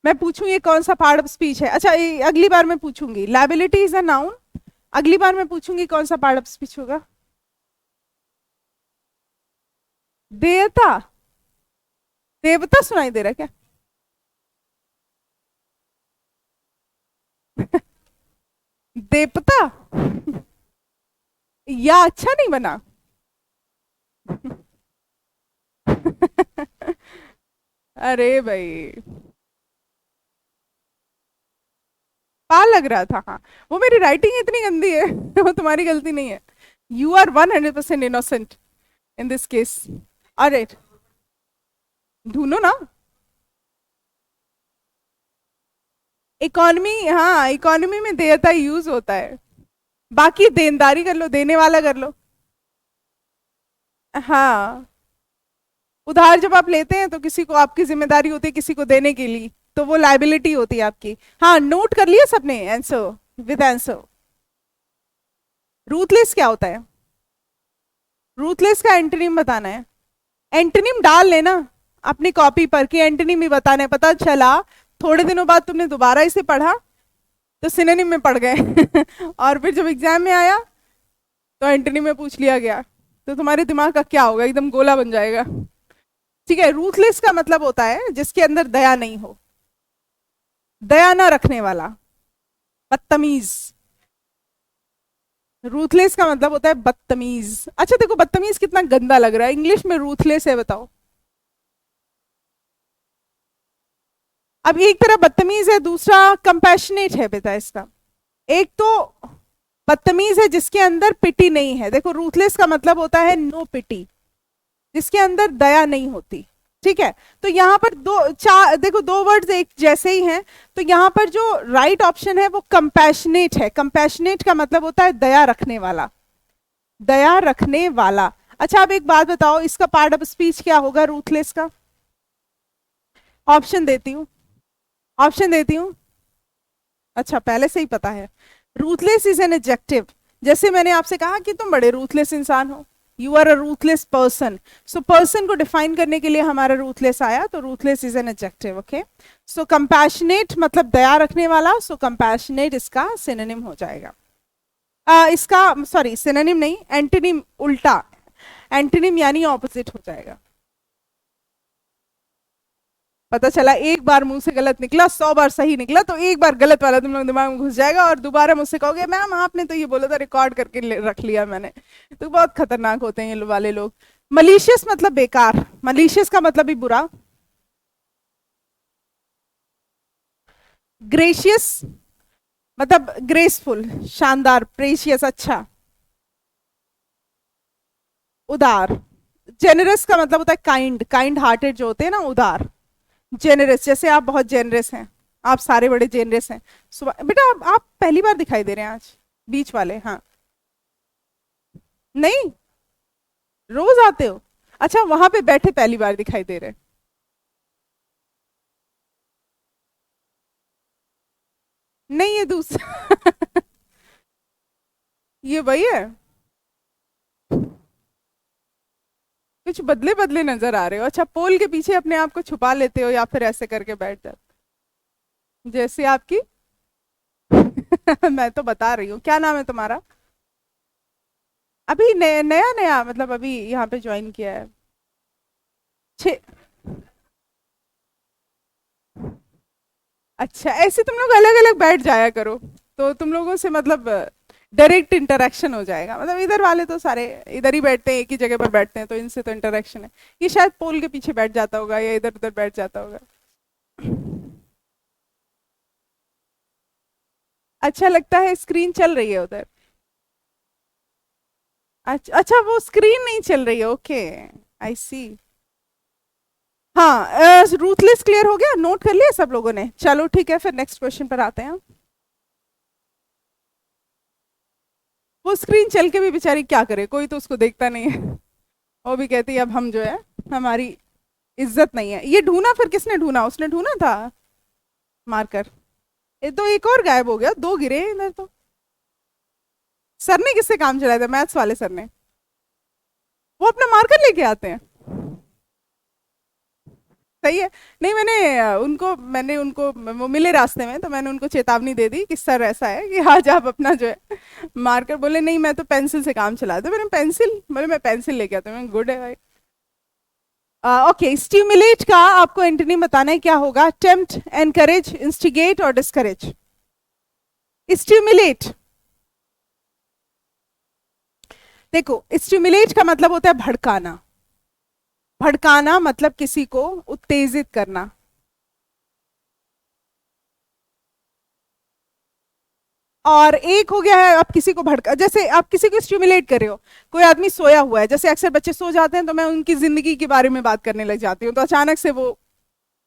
मैं पूछूं ये कौन सा पार्ट ऑफ स्पीच है? अच्छा अगली बार मैं पूछूंगी, लाइबिलिटी इज अ नाउन, अगली बार मैं पूछूंगी कौन सा पार्ट ऑफ स्पीच होगा। देयता, देवता सुनाई दे रहा है क्या? देवता या अच्छा नहीं बना? अरे भाई, पा लग रहा था, हाँ। वो मेरी राइटिंग इतनी गंदी है वो तुम्हारी गलती नहीं है। You are 100% innocent in this case. अरे ढूंढो ना। इकोनॉमी, हाँ इकोनॉमी में देयता यूज होता है, बाकी देनदारी कर लो, देने वाला कर लो। हाँ, उधार जब आप लेते हैं तो किसी को आपकी जिम्मेदारी होती है किसी को देने के लिए, तो वो लाइबिलिटी होती है आपकी। हाँ, नोट कर लिया सबने आंसर, विद आंसर। रूथलेस क्या होता है? रूथलेस का एंटोनिम बताना है। एंटोनिम डाल लेना अपनी कॉपी पर कि एंटोनिम ही बताना है, पता चला थोड़े दिनों बाद तुमने दोबारा इसे पढ़ा तो सिनोनिम में पढ़ गए और फिर जब एग्जाम में आया तो एंटोनिम में पूछ लिया गया, तो तुम्हारे दिमाग का क्या होगा, एकदम गोला बन जाएगा। ठीक है, रूथलेस का मतलब होता है जिसके अंदर दया नहीं हो, दया ना रखने वाला, बदतमीज। रूथलेस का मतलब होता है बदतमीज। अच्छा देखो, बदतमीज कितना गंदा लग रहा है, इंग्लिश में रूथलेस है, बताओ। अब एक तरफ बदतमीज है, दूसरा कंपैशनेट है बेटा इसका। एक तो बदतमीज है जिसके अंदर पिटी नहीं है, देखो रूथलेस का मतलब होता है नो पिटी, जिसके अंदर दया नहीं होती। ठीक है, तो यहाँ पर दो चार देखो, दो वर्ड्स एक जैसे ही हैं, तो यहाँ पर जो राइट ऑप्शन है वो कंपैशनेट है। कंपैशनेट का मतलब होता है दया रखने वाला, दया रखने वाला। अच्छा, अब एक बात बताओ, इसका पार्ट ऑफ स्पीच क्या होगा रूथलेस का? ऑप्शन देती हूँ, ऑप्शन देती हूँ। अच्छा, पहले से ही पता है। Ruthless is an adjective. जैसे मैंने आपसे कहा कि तुम बड़े रूथलेस इंसान हो, you are a ruthless person. So person को डिफाइन करने के लिए हमारा रूथलेस आया, तो ruthless is an adjective. Okay, so compassionate मतलब दया रखने वाला, सो कंपैशनेट इसका सिनोनिम हो जाएगा। इसका सॉरी, सिनोनिम नहीं, एंटोनिम, उल्टा एंटोनिम यानी ऑपोजिट हो जाएगा। पता चला एक बार मुंह से गलत निकला, 100 बार सही निकला, तो एक बार गलत वाला तुम लोग दिमाग में घुस जाएगा और दोबारा मुझसे कहोगे मैम आपने तो ये बोला था, रिकॉर्ड करके रख लिया मैंने। तो बहुत खतरनाक होते हैं ये वाले लोग। मलिशियस मतलब बेकार, मलिशियस का मतलब भी बुरा। ग्रेशियस मतलब ग्रेसफुल, शानदार, प्रेशियस अच्छा, उदार। जेनरस का मतलब होता है काइंड, काइंड हार्टेड जो होते हैं ना, उदार। जेनरस, जैसे आप बहुत जेनरस हैं, आप सारे बड़े जेनरस हैं। सुबह बेटा आप पहली बार दिखाई दे रहे हैं आज, बीच वाले, हाँ। नहीं, रोज आते हो? अच्छा, वहां पे बैठे पहली बार दिखाई दे रहे हैं। नहीं, ये दूसरा ये वही है। कुछ बदले बदले नजर आ रहे हो। अच्छा, पोल के पीछे अपने आप को छुपा लेते हो या फिर ऐसे करके बैठ जाते हो? जैसे आपकी मैं तो बता रही हूँ, क्या नाम है तुम्हारा? अभी नया नया मतलब अभी यहाँ पे ज्वाइन किया है? छे अच्छा, ऐसे तुम लोग अलग अलग बैठ जाया करो, तो तुम लोगों से मतलब डायरेक्ट इंटरेक्शन हो जाएगा। मतलब इधर वाले तो सारे इधर ही बैठते हैं, एक ही जगह पर बैठते हैं, तो इनसे तो इंटरेक्शन है। ये शायद पोल के पीछे बैठ जाता होगा या इधर उधर बैठ जाता होगा। अच्छा लगता है, स्क्रीन चल रही है उधर? अच्छा अच्छा, वो स्क्रीन नहीं चल रही है, ओके, आई सी। हाँ, रूथलेस क्लियर हो गया, नोट कर लिया सब लोगों ने? चलो ठीक है, फिर नेक्स्ट क्वेश्चन पर आते हैं। वो स्क्रीन चल के भी बेचारी क्या करे, कोई तो उसको देखता नहीं है। वो भी कहती है अब हम जो है, हमारी इज्जत नहीं है। ये ढूंढा फिर किसने ढूंढा? उसने ढूंढा था मार्कर। ये तो एक और गायब हो गया, दो गिरे इधर तो। सर ने किससे काम चलाया था? मैथ्स वाले सर ने। वो अपना मार्कर लेके आते हैं? सही है। नहीं, मैंने उनको वो मिले रास्ते में, तो मैंने उनको चेतावनी दे दी कि सर ऐसा है कि आज आप अपना जो है मार्कर। बोले नहीं मैं तो पेंसिल से काम चलाता हूं। मैंने पेंसिल, बोले मैं पेंसिल लेके आता हूं। मैं गुड है भाई। ओके, स्टिमुलेट का आपको एंटोनिम बताना है, क्या होगा? टेम्प्ट, एनकरेज, इंस्टिगेट और डिस्करेज। स्टिमुलेट, देखो स्टिमुलेट का मतलब होता है भड़काना। भड़काना मतलब किसी को उत्तेजित करना। और एक हो गया है आप किसी को भड़का, जैसे आप किसी को स्टिमुलेट कर रहे हो। कोई आदमी सोया हुआ है, जैसे अक्सर बच्चे सो जाते हैं, तो मैं उनकी जिंदगी के बारे में बात करने लग जाती हूँ, तो अचानक से वो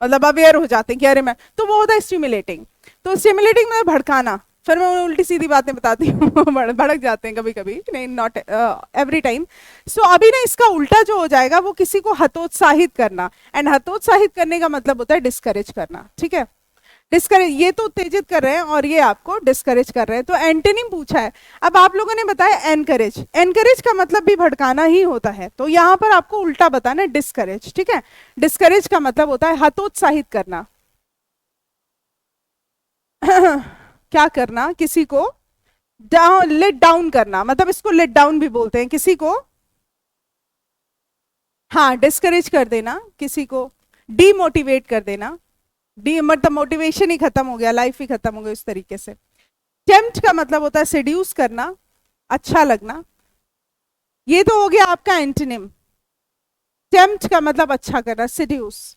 मतलब अवेयर हो जाते हैं कि अरे मैं, तो वो होता है स्टिमुलेटिंग। तो स्टिमुलेटिंग में भड़काना। फिर मैं उन्हें उल्टी सीधी बातें बताती हूँ भड़क जाते हैं कभी कभी, नहीं नॉट एवरी टाइम। सो अभी ना इसका उल्टा जो हो जाएगा वो किसी को हतोत्साहित करना। एंड हतोत्साहित करने का मतलब होता है डिस्करेज करना, ठीक है? डिस्करेज, ये तो उत्तेजित कर रहे हैं और ये आपको डिस्करेज कर रहे हैं, तो एंटोनिम पूछा है। अब आप लोगों ने बताया एनकरेज, एनकरेज का मतलब भी भड़काना ही होता है, तो यहां पर आपको उल्टा बताना है डिस्करेज, ठीक है? डिस्करेज का मतलब होता है हतोत्साहित करना। क्या करना? किसी को डाउन, लेट डाउन करना, मतलब इसको लेट डाउन भी बोलते हैं किसी को। हाँ, डिस्करेज कर देना किसी को, डीमोटिवेट कर देना। डी मतलब मोटिवेशन ही खत्म हो गया, लाइफ ही खत्म हो गई उस तरीके से। टेम्प्ट का मतलब होता है सेड्यूस करना, अच्छा लगना। ये तो हो गया आपका एंटोनिम। टेम्प्ट का मतलब अच्छा करना, सेड्यूस।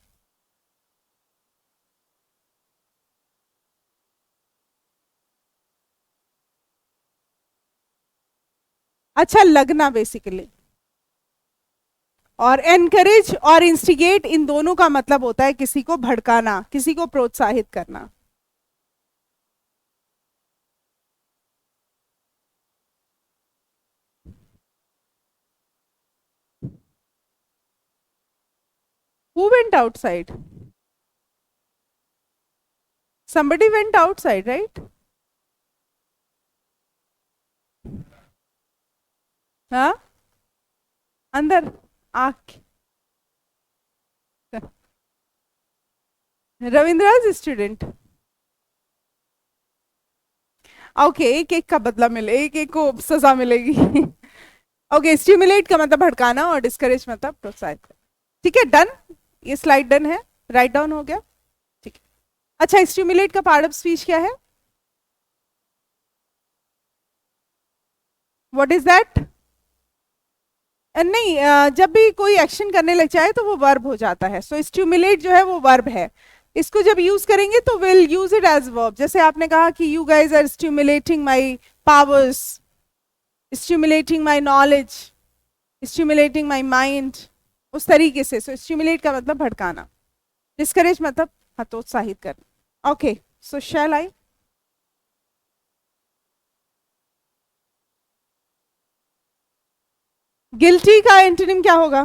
अच्छा लगना बेसिकली। और एनकरेज और इंस्टिगेट इन दोनों का मतलब होता है किसी को भड़काना, किसी को प्रोत्साहित करना। Who went outside? Somebody went outside, right? हाँ, अंदर आके रविंद्राज स्टूडेंट। ओके, एक एक का बदला मिले, एक एक को सजा मिलेगी। ओके, स्टिमुलेट का मतलब भड़काना और डिस्करेज मतलब प्रोत्साहित करना। ठीक है, डन। ये स्लाइड डन है, राइट डाउन हो गया। ठीक है, अच्छा, स्टिमुलेट का पार्ट ऑफ स्पीच क्या है? What is that? नहीं, जब भी कोई एक्शन करने लग जाए तो वो वर्ब हो जाता है। सो स्टिमुलेट जो है वो वर्ब है। इसको जब यूज करेंगे तो will use it as verb. जैसे आपने कहा कि you guys are stimulating my powers, stimulating my knowledge, stimulating my mind, उस तरीके से। सो स्टिमुलेट का मतलब भड़काना, डिस्करेज मतलब हतोत्साहित करना। ओके, सो शैल आई? गिल्टी का एंटोनिम क्या होगा?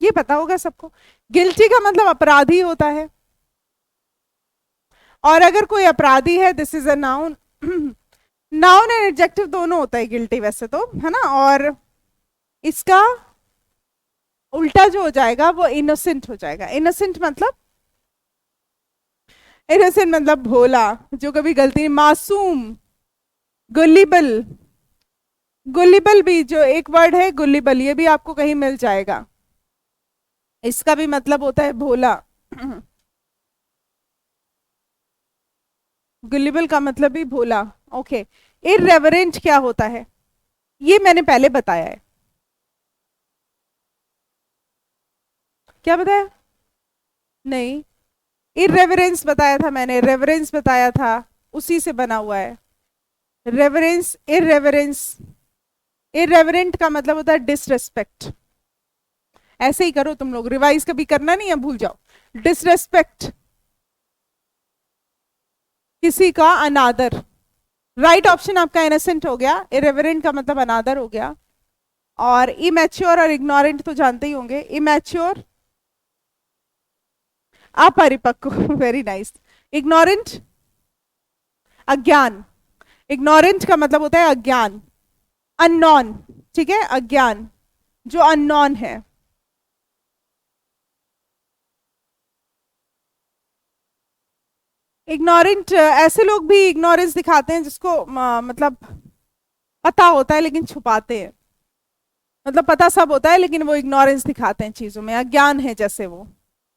ये पता होगा सबको। गिल्टी का मतलब अपराधी होता है। और अगर कोई अपराधी है, this is a noun. Noun and adjective दोनों होता है गिल्टी वैसे तो, है ना। और इसका उल्टा जो हो जाएगा वो इनोसेंट हो जाएगा। इनोसेंट मतलब, इनोसेंट मतलब भोला, जो कभी गलती नहीं, मासूम। गुलिबल, गुलिबल भी जो एक वर्ड है गुलिबल, ये भी आपको कहीं मिल जाएगा। इसका भी मतलब होता है भोला। गुलिबल का मतलब भी भोला। ओके, इररेवरेंट क्या होता है? ये मैंने पहले बताया है। क्या बताया? नहीं, इररेवरेंस बताया था मैंने, रेवरेंस बताया था, उसी से बना हुआ है। रेवरेंस, इररेवरेंस। इररेवरेंट का मतलब होता है डिसरेस्पेक्ट। ऐसे ही करो तुम लोग, रिवाइज कभी करना नहीं है, भूल जाओ। डिसरेस्पेक्ट, किसी का अनादर। राइट ऑप्शन आपका इनोसेंट हो गया। इरेवरेंट का मतलब अनादर हो गया। और इमेच्योर और इग्नोरेंट तो जानते ही होंगे। इमेच्योर अपरिपक्व, वेरी नाइस। इग्नोरेंट अज्ञान। इग्नोरेंट का मतलब होता है अज्ञान। अननोन, ठीक है, अज्ञान, जो अननोन है। इग्नोरेंट, ऐसे लोग भी इग्नोरेंस दिखाते हैं जिसको मतलब पता होता है लेकिन छुपाते हैं। मतलब पता सब होता है लेकिन वो इग्नोरेंस दिखाते हैं चीजों में, अज्ञान है जैसे वो,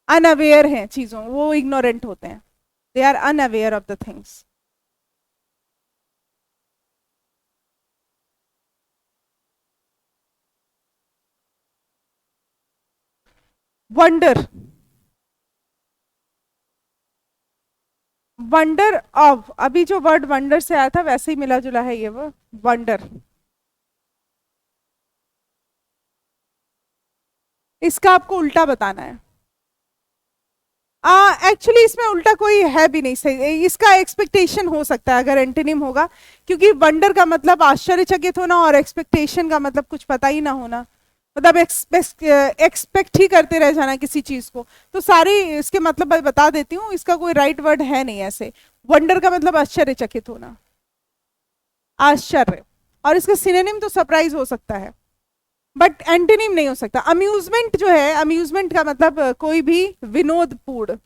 अनअवेयर हैं चीजों, वो इग्नोरेंट होते हैं। They are unaware of the things. Wonder, wonder of, अभी जो वर्ड वंडर से आया था वैसे ही मिला जुला है ये वो वंडर। इसका आपको उल्टा बताना है। एक्चुअली इसमें उल्टा कोई है भी नहीं, सही इसका एक्सपेक्टेशन हो सकता है अगर एंटोनिम होगा। क्योंकि वंडर का मतलब आश्चर्यचकित होना और एक्सपेक्टेशन का मतलब कुछ पता ही ना होना, मतलब एक्सपेक्ट ही करते रह जाना किसी चीज को। तो सारी इसके मतलब बता देती हूँ, इसका कोई राइट वर्ड है नहीं ऐसे। वंडर का मतलब आश्चर्यचकित होना, आश्चर्य। और इसका सिनोनिम तो सरप्राइज हो सकता है, बट एंटोनिम नहीं हो सकता। अम्यूजमेंट जो है, अम्यूजमेंट का मतलब कोई भी विनोदपूर्ण।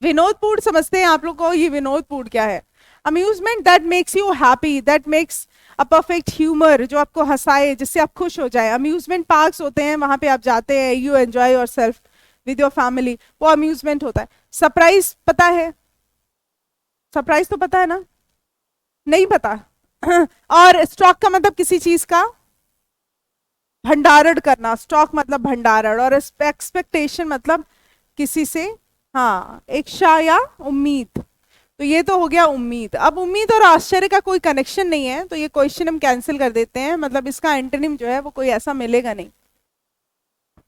विनोदपूर्ण समझते हैं आप लोग को, ये विनोदपूर्ण क्या है? Amusement that makes you happy, that makes a perfect humour, जो आपको हंसाए, जिससे आप खुश हो जाए। अम्यूजमेंट पार्क्स होते हैं, वहां पे आप जाते हैं, you enjoy your self with your family, वो अम्यूजमेंट होता है। सरप्राइज पता है? सरप्राइज तो पता है ना? नहीं पता? और स्टॉक का मतलब किसी चीज का भंडारण करना, स्टॉक मतलब भंडारण। और एक्सपेक्टेशन मतलब किसी से, हाँ, इच्छा या उम्मीद। तो तो ये तो हो गया उम्मीद। अब उम्मीद और आश्चर्य का कोई कनेक्शन नहीं है, तो ये क्वेश्चन हम कैंसिल कर देते हैं, मतलब इसका एंटोनिम जो है वो कोई ऐसा मिलेगा नहीं।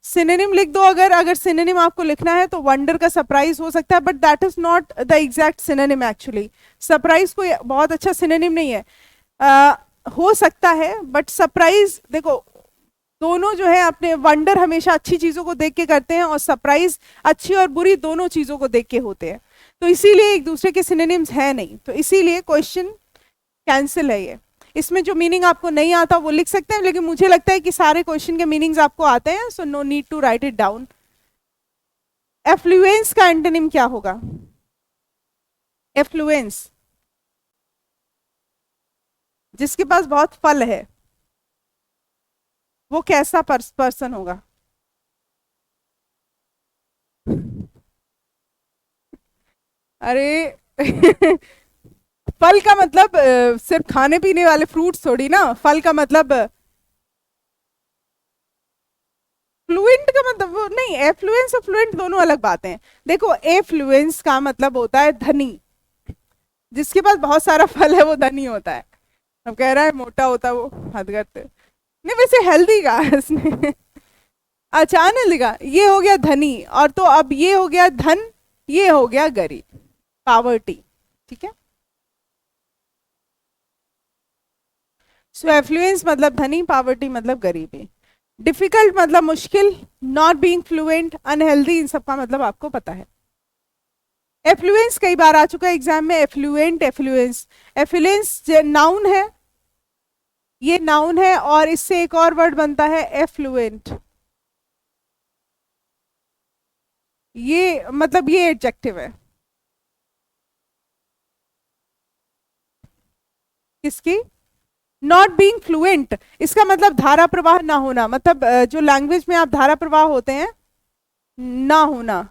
सिनोनिम लिख दो, अगर अगर सिनोनिम आपको लिखना है तो वंडर का सरप्राइज हो सकता है, but that is not the exact synonym actually. Surprise कोई बहुत अच्छा सिनोनिम नहीं है। हो सकता है, बट सरप्राइज देखो दोनों जो है अपने, वंडर हमेशा अच्छी चीजों को देख के करते हैं और सरप्राइज अच्छी और बुरी दोनों चीजों को देख के होते हैं, तो इसीलिए एक दूसरे के सिनोनिम्स है नहीं, तो इसीलिए क्वेश्चन कैंसिल है ये। इसमें जो मीनिंग आपको नहीं आता वो लिख सकते हैं, लेकिन मुझे लगता है कि सारे क्वेश्चन के मीनिंग्स आपको आते हैं, so no need to write it down. Affluence का एंटोनिम क्या होगा? एफ्लुएंस, जिसके पास बहुत फल है, वो कैसा पर्सन होगा? अरे फल का मतलब सिर्फ खाने पीने वाले फ्रूट्स थोड़ी ना, फल का मतलब फ्लुएंट का मतलब वो नहीं, एफ्लुएंस और फ्लुएंट दोनों अलग बातें हैं। देखो एफ्लुएंस का मतलब होता है धनी, जिसके पास बहुत सारा फल है वो धनी होता है। अब कह रहा है मोटा होता है वो, हद करते नहीं, वैसे हेल्दी का इसने अचानक लिखा, ये हो गया धनी, और तो अब ये हो गया धन, ये हो गया गरीब, पावर्टी। ठीक है, सो एफ्लुएंस मतलब धनी, पावर्टी मतलब गरीबी, डिफिकल्ट मतलब मुश्किल, नॉट बीइंग फ्लुएंट, अनहेल्दी, इन सब का मतलब आपको पता है। एफ्लुएंस कई बार आ चुका है एग्जाम में, एफ्लुएंट, एफ्लुएंस। एफ्लुएंस नाउन है, ये नाउन है, और इससे एक और वर्ड बनता है एफ्लुएंट, ये मतलब ये एडजेक्टिव है। किसकी? नॉट बीइंग फ्लुएंट, इसका मतलब धारा प्रवाह ना होना, मतलब जो लैंग्वेज में आप धारा प्रवाह होते हैं ना होना,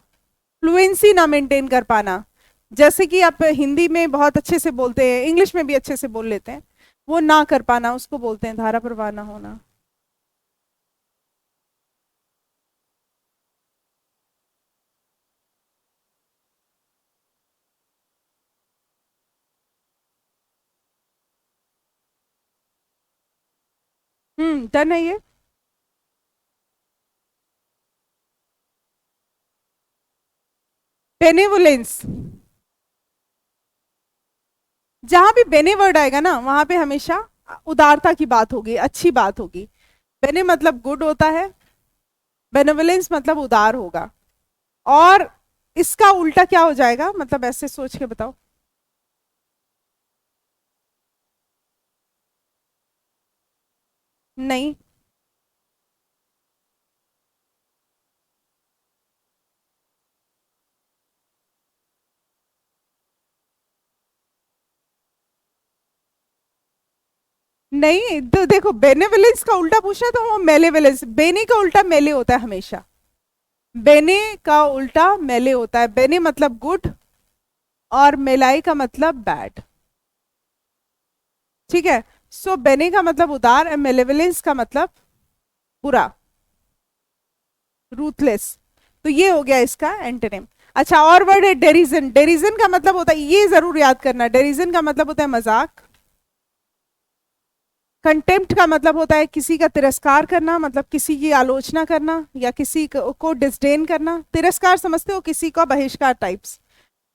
फ्लुएंसी ना मेंटेन कर पाना। जैसे कि आप हिंदी में बहुत अच्छे से बोलते हैं, इंग्लिश में भी अच्छे से बोल लेते हैं, वो ना कर पाना उसको बोलते हैं धारा प्रवाह ना होना। डन है ये। बेनेवोलेंस, जहां भी बेने वर्ड आएगा ना वहां पे हमेशा उदारता की बात होगी, अच्छी बात होगी। बेने मतलब गुड होता है, बेनेवोलेंस मतलब उदार होगा। और इसका उल्टा क्या हो जाएगा, मतलब ऐसे सोच के बताओ। नहीं, नहीं तो देखो बेनेवोलेंस का उल्टा पूछना तो वो मेलेवोलेंस, बेने का उल्टा मेले होता है हमेशा, बेने का उल्टा मेले होता है, बेने मतलब गुड और मेलाई का मतलब बैड। ठीक है, सो बेने का मतलब उदार और मेलेवोलेंस का मतलब बुरा, रूथलेस। तो ये हो गया इसका एंटोनिम। अच्छा, और वर्ड है डेरिजन, डेरिजन का मतलब होता है, ये जरूर याद करना, डेरिजन का मतलब होता है मजाक। कंटेम्प्ट का मतलब होता है किसी का तिरस्कार करना, मतलब किसी की आलोचना करना या किसी को डिसडेन करना। तिरस्कार समझते हो, किसी का बहिष्कार टाइप्स,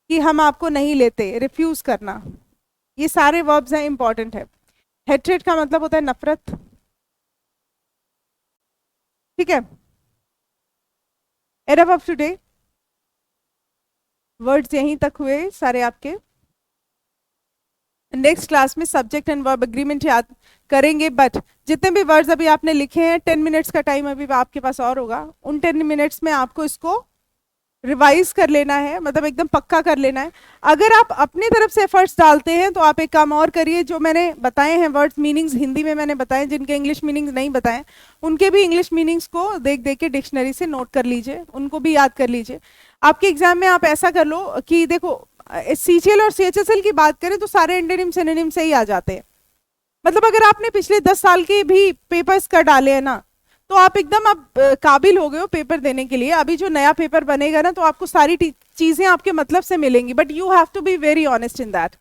कि हम आपको नहीं लेते, रिफ्यूज करना। ये सारे वर्ब्स हैं, इंपॉर्टेंट है। हेट्रेड का मतलब होता है नफरत। ठीक है, एरर ऑफ टुडे वर्ड्स यहीं तक हुए सारे आपके। नेक्स्ट क्लास में सब्जेक्ट एंड वर्ब एग्रीमेंट याद करेंगे, बट जितने भी वर्ड्स अभी आपने लिखे हैं, 10 मिनट्स का टाइम अभी आपके पास और होगा, उन 10 मिनट्स में आपको इसको रिवाइज कर लेना है, मतलब एकदम पक्का कर लेना है। अगर आप अपनी तरफ से एफर्ट्स डालते हैं तो आप एक काम और करिए, जो मैंने बताए हैं वर्ड्स मीनिंग्स हिंदी में मैंने बताए, जिनके इंग्लिश मीनिंग्स नहीं बताए उनके भी इंग्लिश मीनिंग्स को देख देख के डिक्शनरी से नोट कर लीजिए, उनको भी याद कर लीजिए। आपके एग्जाम में आप ऐसा कर लो कि देखो सीजीएल और सीएचएसएल की बात करें तो सारे एंटोनिम सिनोनिम से ही आ जाते हैं। मतलब अगर आपने पिछले 10 साल के भी पेपर्स कर डाले हैं ना, तो आप एकदम आप काबिल हो गए हो पेपर देने के लिए। अभी जो नया पेपर बनेगा ना, तो आपको सारी चीजें आपके मतलब से मिलेंगी, but you have to be very honest in that.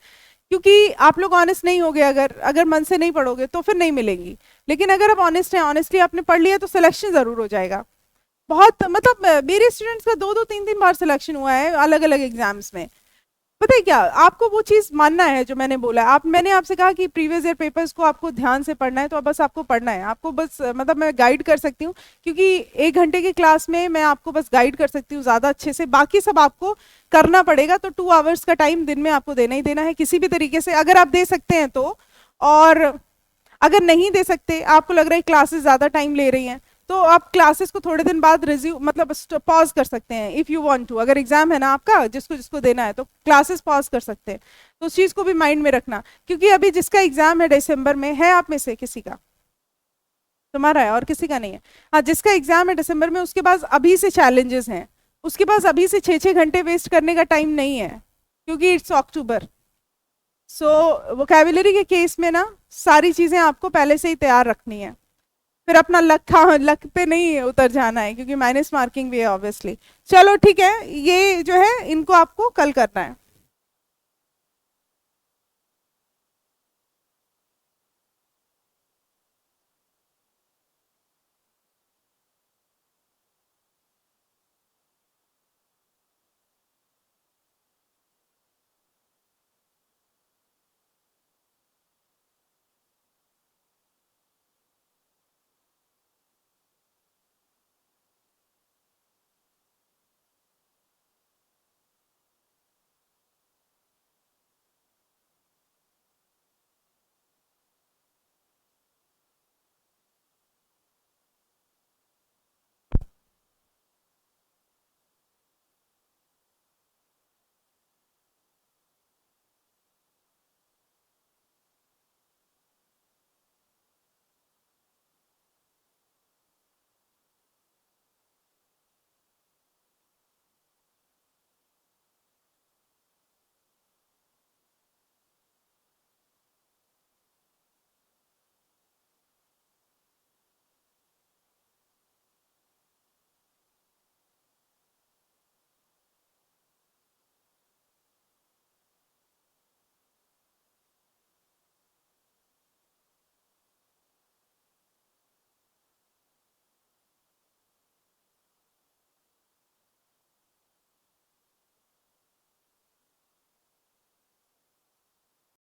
क्योंकि आप लोग ऑनेस्ट नहीं होगे, अगर अगर मन से नहीं पढ़ोगे तो फिर नहीं मिलेंगी। लेकिन अगर आप ऑनेस्ट हैं, ऑनेस्टली आपने पढ़ लिया, तो सिलेक्शन जरूर हो जाएगा। बहुत मतलब मेरे स्टूडेंट्स का 2-2 3-3 बार सिलेक्शन हुआ है अलग अलग एग्जाम्स में। पता है क्या, आपको वो चीज मानना है जो मैंने बोला। आप, मैंने आपसे कहा कि प्रीवियस ईयर पेपर्स को आपको ध्यान से पढ़ना है, तो अब बस आपको पढ़ना है। आपको बस मतलब मैं गाइड कर सकती हूँ, क्योंकि 1 घंटे की क्लास में मैं आपको बस गाइड कर सकती हूँ ज्यादा अच्छे से, बाकी सब आपको करना पड़ेगा। तो 2 आवर्स का टाइम दिन में आपको देना ही देना है, किसी भी तरीके से, अगर आप दे सकते हैं तो। और अगर नहीं दे सकते, आपको लग रहा है क्लासेस ज्यादा टाइम ले रही हैं, तो आप क्लासेस को थोड़े दिन बाद रिज्यूम मतलब पॉज कर सकते हैं इफ यू वांट टू। अगर एग्जाम है ना आपका, जिसको जिसको देना है, तो क्लासेस पॉज कर सकते हैं। तो उस चीज को भी माइंड में रखना, क्योंकि अभी जिसका एग्जाम है दिसंबर में, है आप में से किसी का? तुम्हारा है और किसी का नहीं है? हाँ, जिसका एग्जाम है दिसंबर में, उसके पास अभी से चैलेंजेस हैं। उसके पास अभी से 6-6 घंटे वेस्ट करने का टाइम नहीं है, क्योंकि इट्स अक्टूबर। सो वोकैबुलरी के केस में ना, सारी चीजें आपको पहले से ही तैयार रखनी है। फिर अपना लक, हाँ, लक पे नहीं उतर जाना है, क्योंकि माइनस मार्किंग भी है ऑब्वियसली। चलो ठीक है, ये जो है इनको आपको कल करना है।